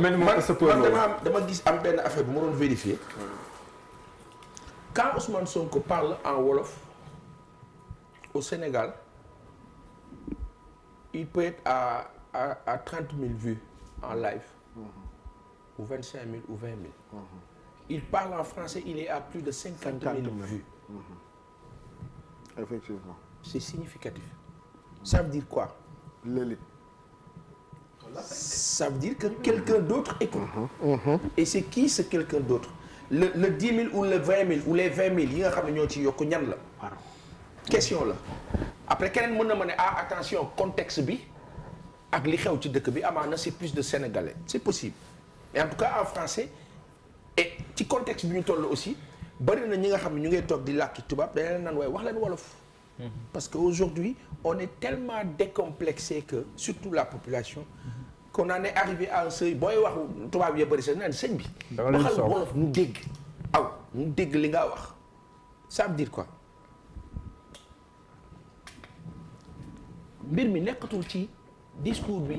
dama gis am benn affaire bu ma doon vérifier. Quand Ousmane Sonko parle en wolof au Sénégal il peut être à 30 000 vues en live. Ou 25 000 ou 20 000. Il parle en français, il est à plus de 50 000 vues. Effectivement. C'est significatif. Ça veut dire quoi? L'élite. Ça veut dire que quelqu'un d'autre écoute. Et c'est qui ce quelqu'un d'autre? Le 10 000 ou le 20 000 ou les 20 000 yi nga xam ne ñoo ci yokk ñan la. Question la. Après keneen mën na ma ne attention contexte bi ak li xew ci dëkk bi amaana c'est plus de Sénégalais. C'est possible. Mais en tout cas en français et ci contexte bi ñu toll aussi bari na ñi nga xam ne ñu ngay toog di làkki tubaab dañ leen naan waaye wax leen wolof. Parce qu'aujourd'hui on est tellement décomplexé que surtout la population qu'on en est arrivé à un seuil booy wax tubaab yi bari sax naan sëñ bi waxal wolof ñu dégg ñu dégg li nga wax. Ça veut dire quoi? mbir mi nekkatul ci discours bi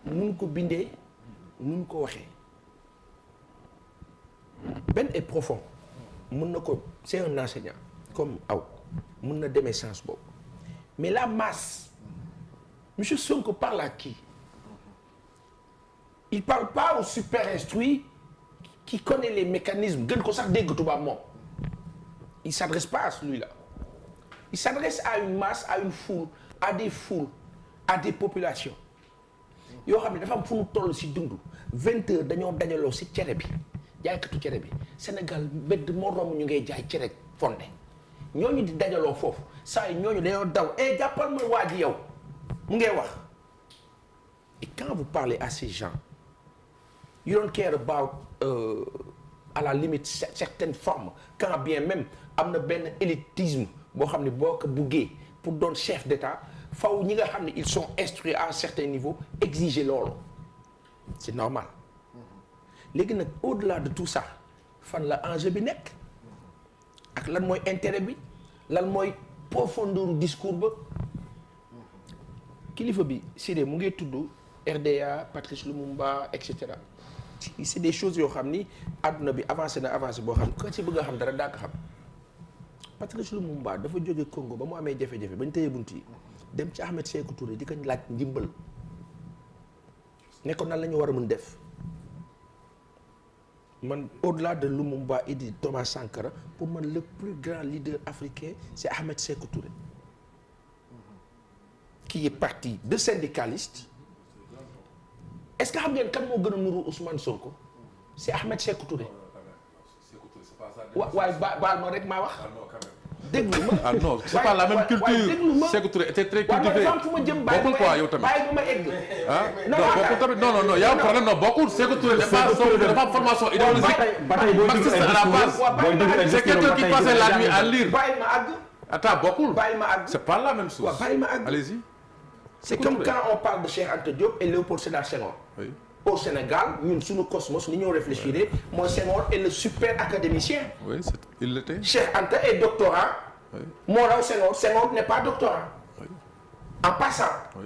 nun ko bindee nun ko waxee benn est profond mën na ko c'est un enseignant comme mën na demee sens boobu mais la masse monsieur Sonko parle à qui? Il parle pas au super instruit qui connaît les mécanismes gën ko sax dégg tubaab moom. Il s'adresse pas à celui-là. Il s'adresse à une masse, à une foule, à des foules, à des populations yoo xam ne dafa am fu mu toll si dund 20 heures dañoo dajaloo si cere bi jaaykatu cere bi Sénégal mbedd moo romb ñu ngay jaay cere fonde ñooñu di dajaloo foofu saa yi ñooñu dañoo daw jàppal ma waa ji yow mu ngay wax. Et quand vous parlez à ces gens you don't care about à la limite certaines formes quand bien même am na benn élitisme boo xam ne boo ko buggee pour doon chef d'État faw ñi nga xam ne ils sont instruits à un certain niveau exiger loolu c'est normal léegi nag au-delà de tout ça fan la enjeu bi nekk ak lan mooy intérêt bi lan mooy profondeur discours ba kilifa bi Siré mu ngi tudd RDA Patrice Lumumba et cetera c'est des choses yoo xam ni àdduna bi avancé boo xam ko ci bëgg a xam dara daa ko xam Patrice Lumumba dafa jóge Congo ba mu amee jafe-jafe ba ñu tëyee bunt yi dem ci Ahmed Sékou Touré di ko laaj ndimbal ne ko nan la ñu war a mën def man au-delà de Lumumba et de Thomas Sankara pour man le plus grand leader africain c'est Ahmed Sékou Touré qui est parti de syndicaliste. Est-ce que xam ngeen kan moo gën a nuru Ousmane Sonko c'est Ahmed Sékou Touré. waaye baal ma rek maa wax. déglu ma ah non c'est pas la même culture. Sékou Touré était très cultivé. bokkul quoi yow tamit. bàyyi ma egg. ah non bokkul tamit non y a un problème non bokkul Sékou Touré dafa am formation idéologique. marxiste à la base. c'est quelqu'un qui passait la nuit à lire. bàyyi ma àgg. attends bokkul. bàyyi ma àgg. c'est pas la même chose. waaw bàyyi ma àgg. allez-y. C'est comme quand on parle de Cheikh Anta Diop et Léopold Sédar Senghor. Oui. Au Sénégal ñun suñu cosmos ni ñoo réfléchir mooy Senghor est le super académicien. Oui, il l'était. Cheikh Anta est doctorant. Oui. Moo raw Senghor n'est pas doctorant. Oui. En passant. Oui.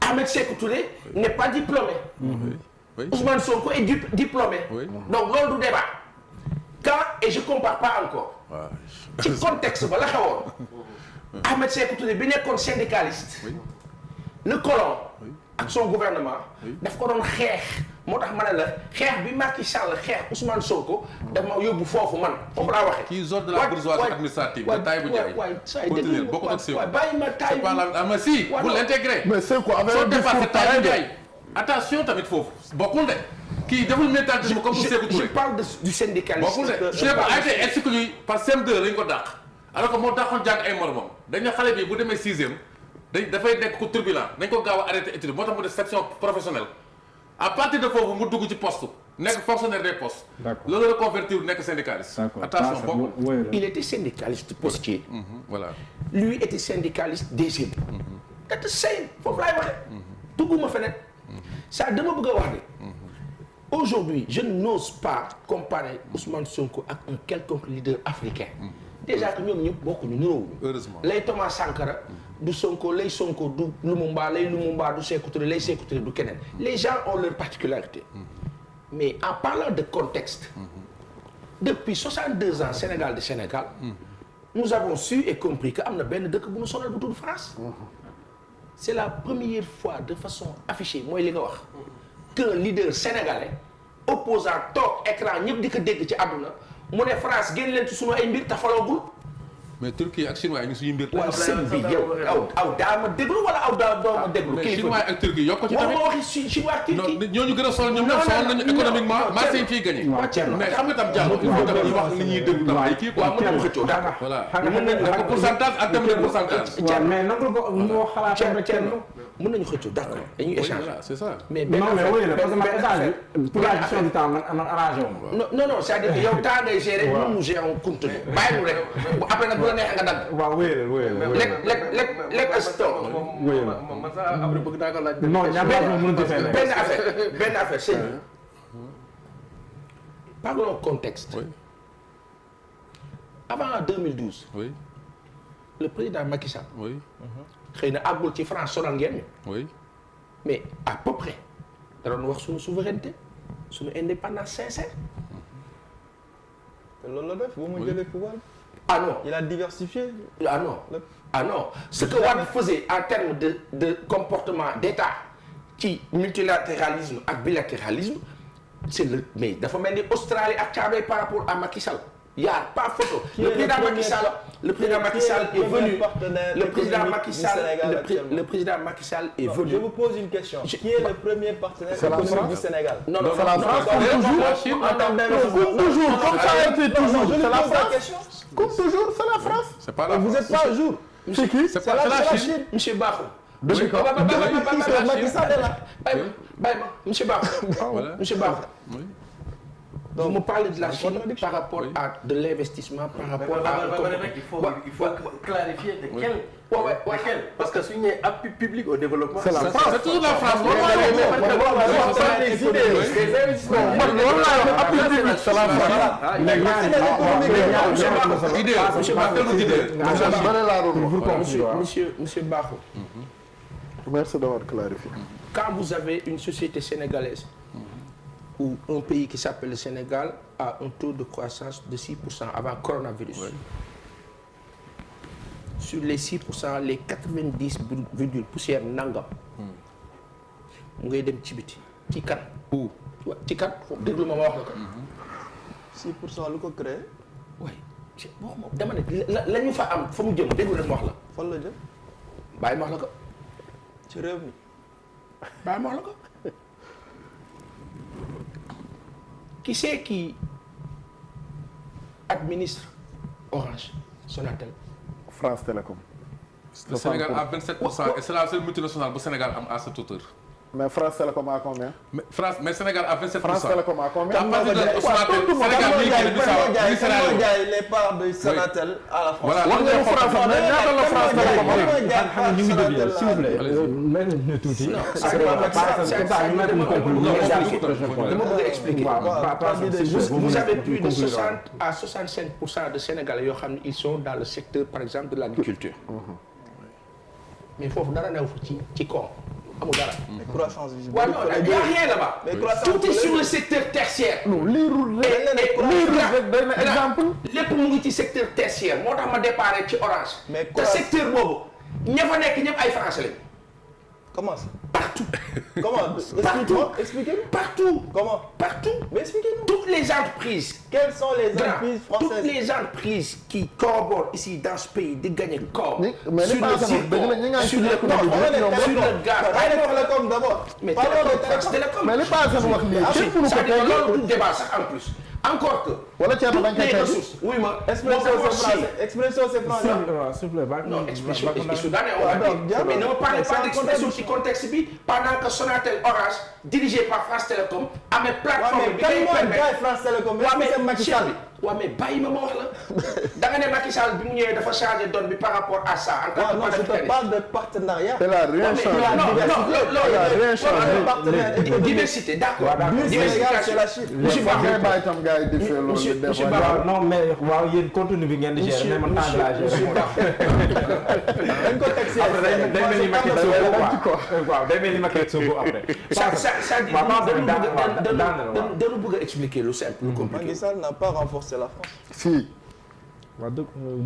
Ahmed Sékou Touré n'est pas diplômé. Oui. Ousmane Sonko est diplômé. Oui. Donc loolu du débat. Quand et je compare pas encore. ci contexte ba la xewoon. Ahmed Sékou Touré bi nekkoon syndicaliste. Oui. Le colon. Oui. ak son gouvernement. daf ko doon xeex. moo tax ma ne la xeex bi Macky Sall xeex Ousmane Sonko. dama yóbbu foofu man foofu laa waxee. kii zone de la bourgeoisie administrative. de Taïba Ndiaye. continuer bokk ak Sékou. bàyyi ma Taïba. c'est pas la mais si vous l'intégrez. mais Sékou avec soo un discours dépassé Taïba pareil. Ndiaye. attention tamit foofu bokkul de. kii deful militantisme comme Sékou Touré. je parle du syndicaliste. bokkul de Sékou a été exclu par CM2 lañ ko dàq. alors que moo taxoon jàng ay moromam dañ ne xale bi bu demee 6e dafay nekk ko turbulent dañ ko gaaw a arrêté étude moo tax mu def section professionnelle à partir de foofu mu dugg ci poste nekk fonctionnaire des postes. loolu la convertir nekk syndicaliste. attention bokkul. il était syndicaliste postier. voilà. lui était syndicaliste deuxième. te same foofu laay waxee. dugguma feneen. ça dama bëgg a wax ne. aujourd'hui je n'ose pas comparer Ousmane Sonko ak un quelconque leader africain. déjà que ñoom ñëpp bokkuñu niroowuñu. heureusement lay Thomas Sankara du Sonko lay Sonko du Lumumba lay Lumumba du Sékou Touré lay Sékou Touré du keneen les gens ont leur particularité mais en parlant de contexte depuis 62 ans Sénégal de Sénégal nous avons su et compris que am na benn dëkk bu ñu sonal bu tudd France c'est la première fois de façon affichée mooy li nga wax qu'un leader sénégalais opposant toog écran ñëpp di ko dégg ci àdduna mu ne France génn leen ci sunu ay mbir te faloogul mais Turquie ak Chinois yi ñu suñu mbir. waaw sëñ bi yow aw daa ma déglu wala aw daa doo ma déglu. mais Chinois ak Turquie yokk ko ci tamit. wax ma waxi Chinois ak Turquie. non ñooñu gën a sonal ñoom ñoom sonal nañu économiquement marché yi fii gagné. mais xam nga tam Diallo il faut que ñu wax li ñuy déglu tam ay kii quoi. waaw mën nañu xëccoo d'accord. voilà mën nañu def ko pourcentage ak tamit pourcentage. waaw mais naka ko moo xalaatam rek kenn. mën nañu xëccoo d'accord dañuy échanger. voilà c'est ça. mais benn non mais oui parce que man benn échange bi pour la gestion du temps man arrangé wu ma. non non c'est-à-dire que yow temps ngay gérer nous nous gérons contenu bàyyi rek après nag bu la neexee nga dagg. waaw wéyal lekk stop. man sax après bëgg naa ko laaj. non ñaar moom mënut a fee benn affaire c'est parlons contexte. oui. Avant 2012. oui. le président Macky Sall. oui. xëy na àggul ci France sonal ngeen ñu. oui. mais à peu près da doon wax suñu souveraineté suñu indépendance sincère. te loolu la def bu mu jëlee pouvoir. ah non il a diversifié. ah non ah non ce que Wade faisait en termes de comportement d'État ci multilatéralisme ak bilatéralisme c'est le mais dafa mel ni Australie ak Tchad par rapport à Macky Sall. Il n'y a pas photo. Le président Macky Sall est venu. Le président Macky Sall est venu. Je vous pose une question. Qui est le premier partenaire économique du Sénégal? Non, non, c'est la France. Toujours, comme ça a été toujours. C'est la France. Comme toujours, c'est la France. c'est pas la France. Vous n'êtes pas un jour. C'est qui? c'est la Chine. Monsieur Bakhoum. Depuis quand? Macky Sall est là. Bàyyi ma monsieur Bakhoum. Voilà. Monsieur Bakhoum. Oui. Donc, vous me parlez de la Chine par rapport à de l'investissement, par rapport à... Il faut clarifier de quel... Parce que si il y a un appui public au développement... C'est la France. C'est toujours la France. Monsieur Bakhoum. Merci d'avoir clarifié. Quand vous avez une société sénégalaise ou un pays qui s'appelle le Sénégal a un taux de croissance de 6% avant coronavirus. Oui. Sur les 6%, les 90 virgule poussière nangam. mu ngay dem ci biti ci kan. waaw ci kan foofu déglu ma wax la ko. 6% lu ko créé. waaye dama ne la ñu fa am fa mu jëm déglu leen ma wax la. fan la jëm. bàyyi ma wax la ko. ci réew mi. bàyyi ma wax la ko. Qui c'est qui administre Orange, Sonatel? France Télécom. Le Sénégal a 27% et c'est la seule multinationale bu Sénégal am à cette hauteur. Mais France Télécom a combien? Mais Sénégal a 27%. France Télécom a combien? À partir de Sonatel, Sénégal mi ngi jaay les parts de Sonatel à la France. Voilà. wax nga France mais ñaata la France Télécom xam ñu ngi déglu s'il vous plaît. dama bëgg expliquer. Vous avez plus de 60 à 65% de Sénégalais yoo xam ne ils sont dans le secteur par exemple de l'agriculture. Mais foofu dara new fa ci koom. amul dara. croissance visible. waaw non il y a rien là-bas. tout est sur le secteur tertiaire. non liirul rek doy na exemple. lépp mu ngi ci secteur tertiaire moo tax ma déparé ci Orange. mais te secteur boobu ña fa nekk ñëpp ay français lañu. comment ça. partout. comment expliquez-nous. Partout. Comment. Partout. Mais expliquez-nous. Toutes les entreprises. Quelles sont les entreprises françaises? Toutes les entreprises qui collaborent ici dans ce pays de gagner corps. Mais sur le zircon, sur le gaz. Télécom d'abord. Mais Télécom. mais li passé wax nii képp ça dit loolu du débat sax en plus. Encore que. wala Thierno dañ koy toutes les ressources. Oui ma. Expresso c'est français. Expresso c'est français. Non expression soudanais on l'a dit. Mais ne me parlez pas d'expression ci contexte bi pendant que Sonatel Orange dirigé par France Télécom amee plateforme bi ngay permettre. France Télécom. waaw mais Macky Sall. waaw mais bàyyi ma wax la da nga ne Macky Sall bi mu ñëwee dafa changé donne bi par rapport à ça. en tant que non je te parle de partenariat. Elle a rien changé. non diversité d'accord. diversification la Chine. monsieur Ba monsieur waaw non mais waaw yéen contenu bi ngeen di gérer mais man temps de la gérer moo tax. dañ ko teg si après day mel ni Macky Sonko waaw day mel ni Macky Sonko après. ça dit dañu bëgg a expliquer lu simple lu compliqué. Macky Sall n'a pas renforcé la France. fii waaw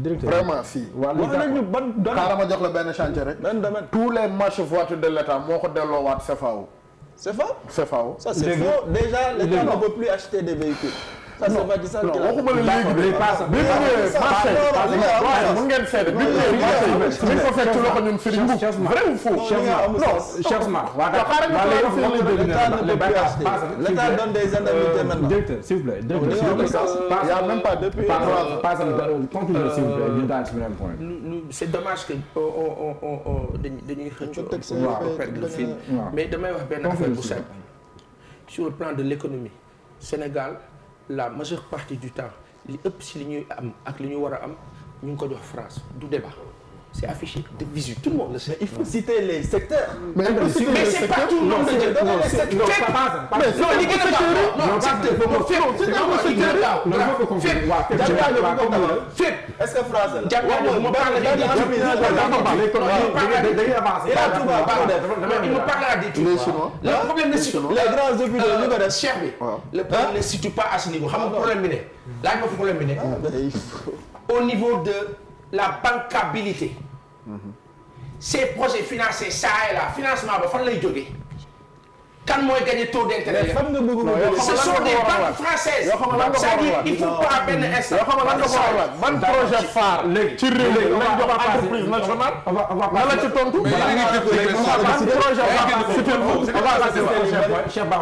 directeur vraiment fii. waaw wax nañu ban domaine. xaaral ma jox la benn chantier rek. benn domaine. tous les marches voitures de l'État moo ko delloowaat CFAO. c'est faux. CFAO. ça c'est faux déjà l'État ne peut plus acheter des véhicules. ça c'est Macky Sall qui l'a waxuma la léegi de bi mu ñëwee marché mu ngeen seede bi mu ñëwee marché yi ñu ko fekk ci loxo ñun Serigne Mboup vrai ou faux changement l'État donne des indemnités maintenant. directeur s'il vous plaît il y a même pas depuis conclusion s'il vous plaît ñu daal ci beneen point. c'est dommage que dañuy xëccoo waaw perdre le fil mais damay wax benn affaire bu simple sur le plan de l'économie Sénégal la majeure partie du temps li ëpp si li ñuy am ak li ñu war a am ñu ngi ko jox France du débat c'est affiché de visu tout le monde le sait. il faut citer les secteurs. mais c'est pas tout le monde de jël non li gën a gaaw non secteur fépp est-ce que France la. jàppale ma parle le problème ne situe les grands hôpitaux ñu ko def cher bi le problème ne situe pas à ce niveau xam nga problème bi ne laaj ma fi problème bi ne au niveau de la bancabilité ces projets financés ça et là financement ba fan lay jógee kan mooy gagner taux d'intérêt fan nga bëgg ce sont des banques françaises c'est-à-dire il faut pas benn instant yoo xam nga lan nga ko war a laaj ban projet phare ci réew mi lañ jox entreprise nationale nga la ci tontu ban projet phare